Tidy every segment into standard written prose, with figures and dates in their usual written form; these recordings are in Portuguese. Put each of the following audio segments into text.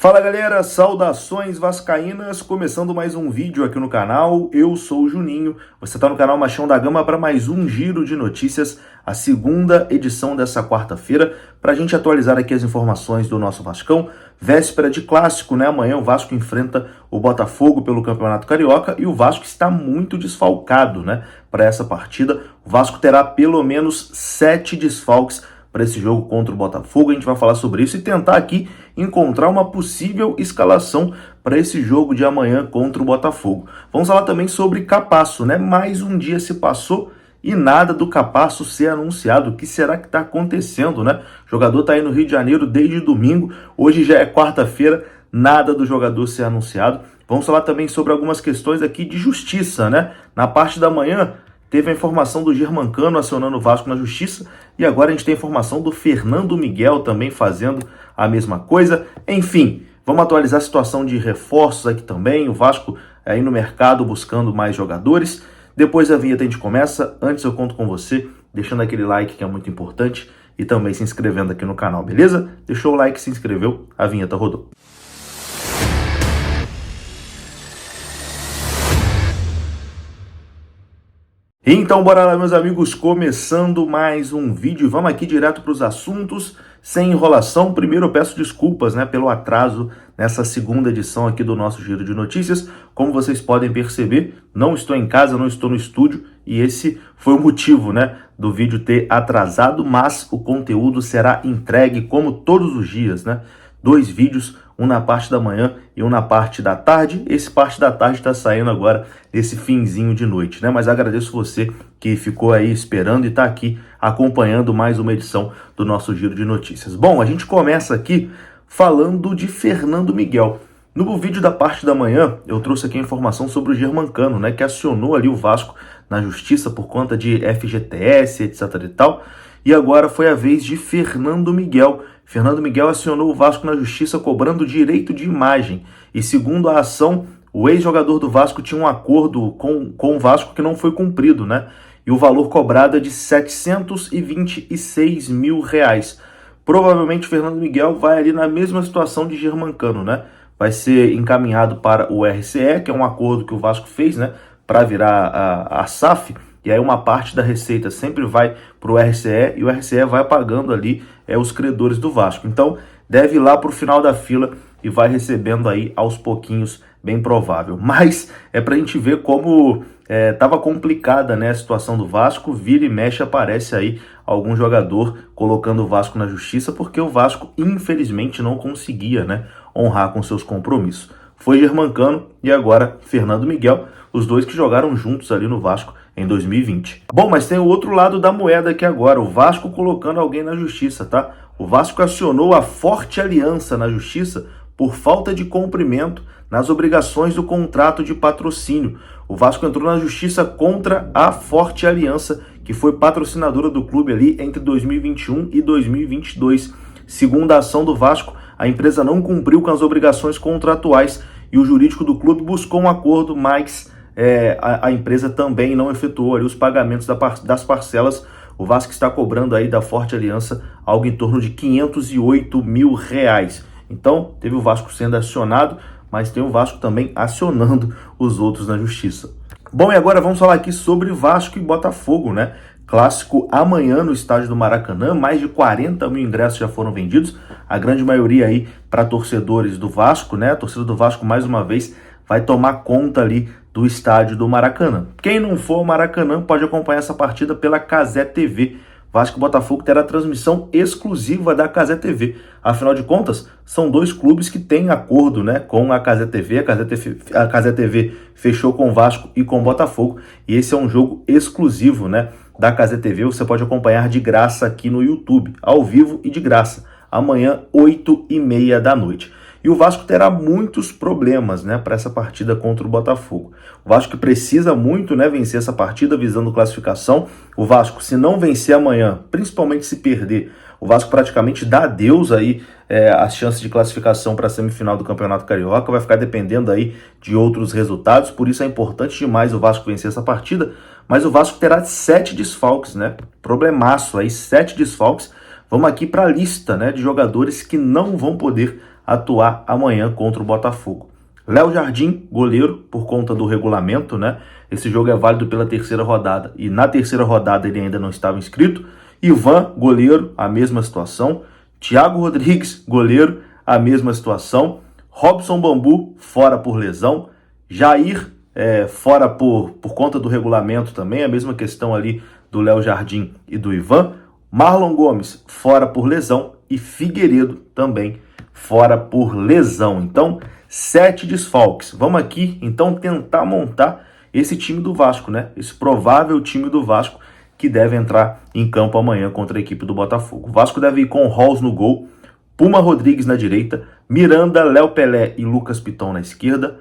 Fala galera, saudações vascaínas, começando mais um vídeo aqui no canal, eu sou o Juninho, você está no canal Machão da Gama para mais um giro de notícias, a segunda edição dessa quarta-feira, para a gente atualizar aqui as informações do nosso Vascão, véspera de clássico, né? Amanhã o Vasco enfrenta o Botafogo pelo Campeonato Carioca e o Vasco está muito desfalcado, né? Para essa partida, o Vasco terá pelo menos 7 desfalques para esse jogo contra o Botafogo. A gente vai falar sobre isso e tentar aqui encontrar uma possível escalação para esse jogo de amanhã contra o Botafogo. Vamos falar também sobre Capasso, né? Mais um dia se passou e nada do Capasso ser anunciado. O que será que está acontecendo, né? O jogador está aí no Rio de Janeiro desde domingo, hoje já é quarta-feira, nada do jogador ser anunciado. Vamos falar também sobre algumas questões aqui de justiça, né? Na parte da manhã, teve a informação do Germancano acionando o Vasco na justiça e agora a gente tem a informação do Fernando Miguel também fazendo a mesma coisa. Enfim, vamos atualizar a situação de reforços aqui também. O Vasco aí no mercado buscando mais jogadores. Depois da vinheta a gente começa. Antes eu conto com você, deixando aquele like que é muito importante e também se inscrevendo aqui no canal, beleza? Deixou o like, se inscreveu, a vinheta rodou. Então bora lá, meus amigos, começando mais um vídeo. Vamos aqui direto para os assuntos, sem enrolação. Primeiro eu peço desculpas, né, pelo atraso nessa segunda edição aqui do nosso Giro de Notícias. Como vocês podem perceber, não estou em casa, não estou no estúdio e esse foi o motivo, né, do vídeo ter atrasado, mas o conteúdo será entregue como todos os dias, né? 2 vídeos, um na parte da manhã e um na parte da tarde. Esse parte da tarde está saindo agora nesse finzinho de noite, né? Mas agradeço você que ficou aí esperando e está aqui acompanhando mais uma edição do nosso Giro de Notícias. Bom, a gente começa aqui falando de Fernando Miguel. No vídeo da parte da manhã, eu trouxe aqui a informação sobre o Germancano, né? Que acionou ali o Vasco na justiça por conta de FGTS, etc e tal. E agora foi a vez de Fernando Miguel. Fernando Miguel acionou o Vasco na justiça cobrando direito de imagem. E segundo a ação, o ex-jogador do Vasco tinha um acordo com o Vasco que não foi cumprido, né? E o valor cobrado é de R$ 726 mil. Provavelmente o Fernando Miguel vai ali na mesma situação de Germancano, né? Vai ser encaminhado para o RCE, que é um acordo que o Vasco fez, né? Para virar a SAF. E aí uma parte da receita sempre vai para o RCE e o RCE vai pagando ali os credores do Vasco. Então deve ir lá para o final da fila e vai recebendo aí aos pouquinhos, bem provável. Mas é para a gente ver como estava complicada, né, a situação do Vasco. Vira e mexe aparece aí algum jogador colocando o Vasco na justiça porque o Vasco infelizmente não conseguia, né, honrar com seus compromissos. Foi Germancano e agora Fernando Miguel, os dois que jogaram juntos ali no Vasco em 2020. Bom, mas tem o outro lado da moeda aqui agora, o Vasco colocando alguém na justiça, tá? O Vasco acionou a Forte Aliança na justiça por falta de cumprimento nas obrigações do contrato de patrocínio. O Vasco entrou na justiça contra a Forte Aliança, que foi patrocinadora do clube ali entre 2021 e 2022. Segundo a ação do Vasco, a empresa não cumpriu com as obrigações contratuais e o jurídico do clube buscou um acordo, mas a empresa também não efetuou ali os pagamentos das parcelas. O Vasco está cobrando aí da Forte Aliança algo em torno de R$ 508 mil. Então, teve o Vasco sendo acionado, mas tem o Vasco também acionando os outros na justiça. Bom, e agora vamos falar aqui sobre Vasco e Botafogo, né? Clássico amanhã no estádio do Maracanã, mais de 40 mil ingressos já foram vendidos, a grande maioria aí para torcedores do Vasco, né? A torcida do Vasco, mais uma vez, vai tomar conta ali do estádio do Maracanã. Quem não for ao Maracanã pode acompanhar essa partida pela Cazé TV. Vasco e Botafogo terá transmissão exclusiva da Cazé TV. Afinal de contas, são 2 clubes que têm acordo, né, com a Cazé TV. A Cazé TV fechou com o Vasco e com o Botafogo. E esse é um jogo exclusivo, né, da Cazé TV. Você pode acompanhar de graça aqui no YouTube, ao vivo e de graça. Amanhã, 8h30 da noite. E o Vasco terá muitos problemas, né, para essa partida contra o Botafogo. O Vasco precisa muito, né, vencer essa partida visando classificação. O Vasco, se não vencer amanhã, principalmente se perder, o Vasco praticamente dá adeus aí as chances de classificação para a semifinal do Campeonato Carioca. Vai ficar dependendo aí de outros resultados. Por isso é importante demais o Vasco vencer essa partida. Mas o Vasco terá 7 desfalques, né? Problemaço aí, 7 desfalques. Vamos aqui para a lista, né, de jogadores que não vão poder atuar amanhã contra o Botafogo. Léo Jardim, goleiro, por conta do regulamento, né? Esse jogo é válido pela terceira rodada e na terceira rodada ele ainda não estava inscrito. Ivan, goleiro, a mesma situação. Thiago Rodrigues, goleiro, a mesma situação. Robson Bambu, fora por lesão. Jair, fora por conta do regulamento também, a mesma questão ali do Léo Jardim e do Ivan. Marlon Gomes, fora por lesão. E Figueiredo também fora por lesão. Então, 7 desfalques. Vamos aqui, então, tentar montar esse time do Vasco, né? Esse provável time do Vasco que deve entrar em campo amanhã contra a equipe do Botafogo. O Vasco deve ir com Halls no gol, Puma Rodrigues na direita, Miranda, Léo Pelé e Lucas Piton na esquerda.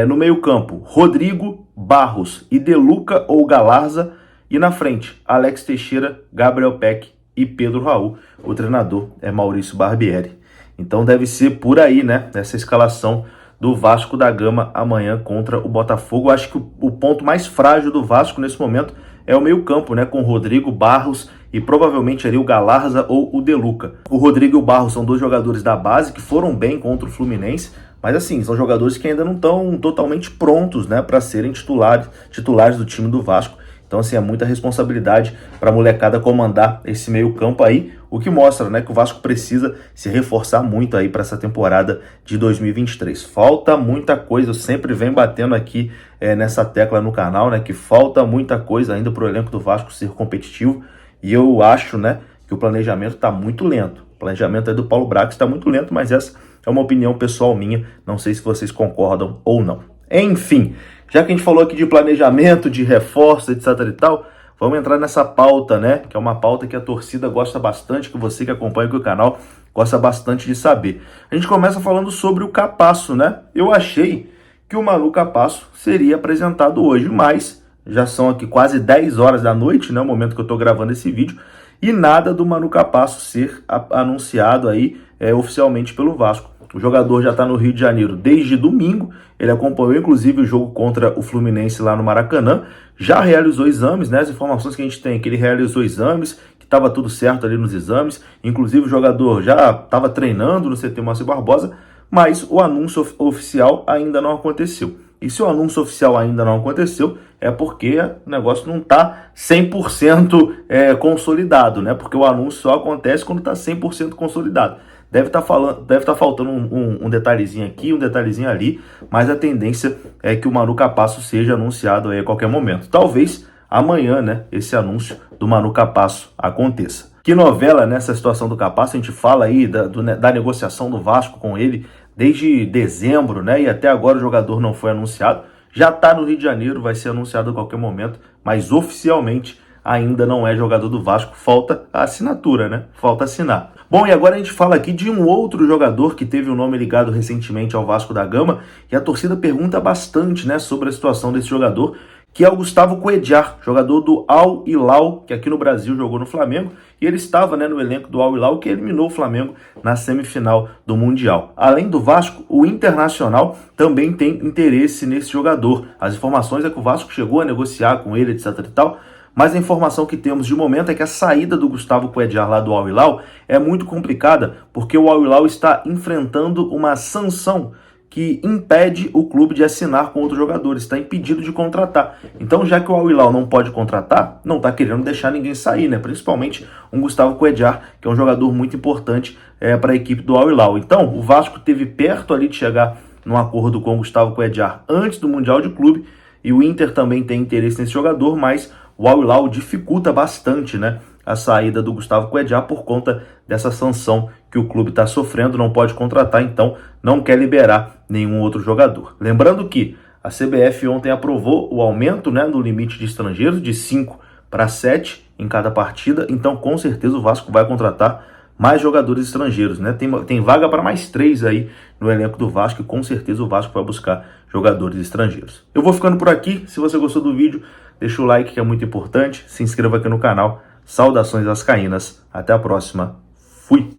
No meio campo, Rodrigo, Barros e Deluca ou Galarza. E na frente, Alex Teixeira, Gabriel Peck e Pedro Raul. O treinador é Maurício Barbieri. Então deve ser por aí, né? Essa escalação do Vasco da Gama amanhã contra o Botafogo. Eu acho que o ponto mais frágil do Vasco nesse momento é o meio-campo, né? Com Rodrigo, Barros e provavelmente ali o Galarza ou o Deluca. O Rodrigo e o Barros são dois jogadores da base que foram bem contra o Fluminense, mas assim, são jogadores que ainda não estão totalmente prontos, né? Para serem titulares do time do Vasco. Então, assim, é muita responsabilidade para a molecada comandar esse meio-campo aí, o que mostra, né, que o Vasco precisa se reforçar muito aí para essa temporada de 2023. Falta muita coisa, eu sempre venho batendo aqui nessa tecla no canal, né, que falta muita coisa ainda para o elenco do Vasco ser competitivo, e eu acho, né, que o planejamento está muito lento. O planejamento aí do Paulo Brax está muito lento, mas essa é uma opinião pessoal minha, não sei se vocês concordam ou não. Enfim, já que a gente falou aqui de planejamento, de reforço, etc e tal, vamos entrar nessa pauta, né? Que é uma pauta que a torcida gosta bastante, que você que acompanha aqui o canal gosta bastante de saber. A gente começa falando sobre o Capasso, né? Eu achei que o Manu Capasso seria apresentado hoje, mas já são aqui quase 10 horas da noite, né? O momento que eu tô gravando esse vídeo, e nada do Manu Capasso ser anunciado aí oficialmente pelo Vasco. O jogador já está no Rio de Janeiro desde domingo, ele acompanhou inclusive o jogo contra o Fluminense lá no Maracanã, já realizou exames, né? As informações que a gente tem é que ele realizou exames, que estava tudo certo ali nos exames, inclusive o jogador já estava treinando no CT Márcio Barbosa, mas o anúncio oficial ainda não aconteceu. E se o anúncio oficial ainda não aconteceu, é porque o negócio não está 100% consolidado, né? Porque o anúncio só acontece quando está 100% consolidado. Deve estar faltando um detalhezinho aqui, um detalhezinho ali, mas a tendência é que o Manu Capasso seja anunciado aí a qualquer momento. Talvez amanhã, né, esse anúncio do Manu Capasso aconteça. Que novela nessa situação do Capasso, a gente fala aí da negociação do Vasco com ele desde dezembro, né, e até agora o jogador não foi anunciado. Já está no Rio de Janeiro, vai ser anunciado a qualquer momento, mas oficialmente ainda não é jogador do Vasco, falta a assinatura, né? Falta assinar. Bom, e agora a gente fala aqui de um outro jogador que teve o nome ligado recentemente ao Vasco da Gama, e a torcida pergunta bastante, né, sobre a situação desse jogador, que é o Gustavo Coedjar, jogador do Al Hilal, que aqui no Brasil jogou no Flamengo, e ele estava, né, no elenco do Al Hilal, que eliminou o Flamengo na semifinal do Mundial. Além do Vasco, o Internacional também tem interesse nesse jogador. As informações é que o Vasco chegou a negociar com ele, etc e tal, mas a informação que temos de momento é que a saída do Gustavo Coedjar lá do Al Hilal é muito complicada, porque o Al Hilal está enfrentando uma sanção que impede o clube de assinar com outros jogadores, está impedido de contratar. Então, já que o Al Hilal não pode contratar, não está querendo deixar ninguém sair, né? Principalmente um Gustavo Coedjar, que é um jogador muito importante para a equipe do Al Hilal. Então, o Vasco esteve perto ali de chegar num acordo com o Gustavo Coedjar antes do Mundial de Clube, e o Inter também tem interesse nesse jogador, mas o Al Hilal dificulta bastante, né, a saída do Gustavo Coedjar por conta dessa sanção que o clube está sofrendo, não pode contratar, então não quer liberar nenhum outro jogador. Lembrando que a CBF ontem aprovou o aumento, né, no limite de estrangeiros de 5 para 7 em cada partida, então com certeza o Vasco vai contratar mais jogadores estrangeiros, né? Tem vaga para mais 3 aí no elenco do Vasco, e com certeza o Vasco vai buscar jogadores estrangeiros. Eu vou ficando por aqui. Se você gostou do vídeo, deixa o like, que é muito importante, se inscreva aqui no canal. Saudações vascaínas, até a próxima, fui!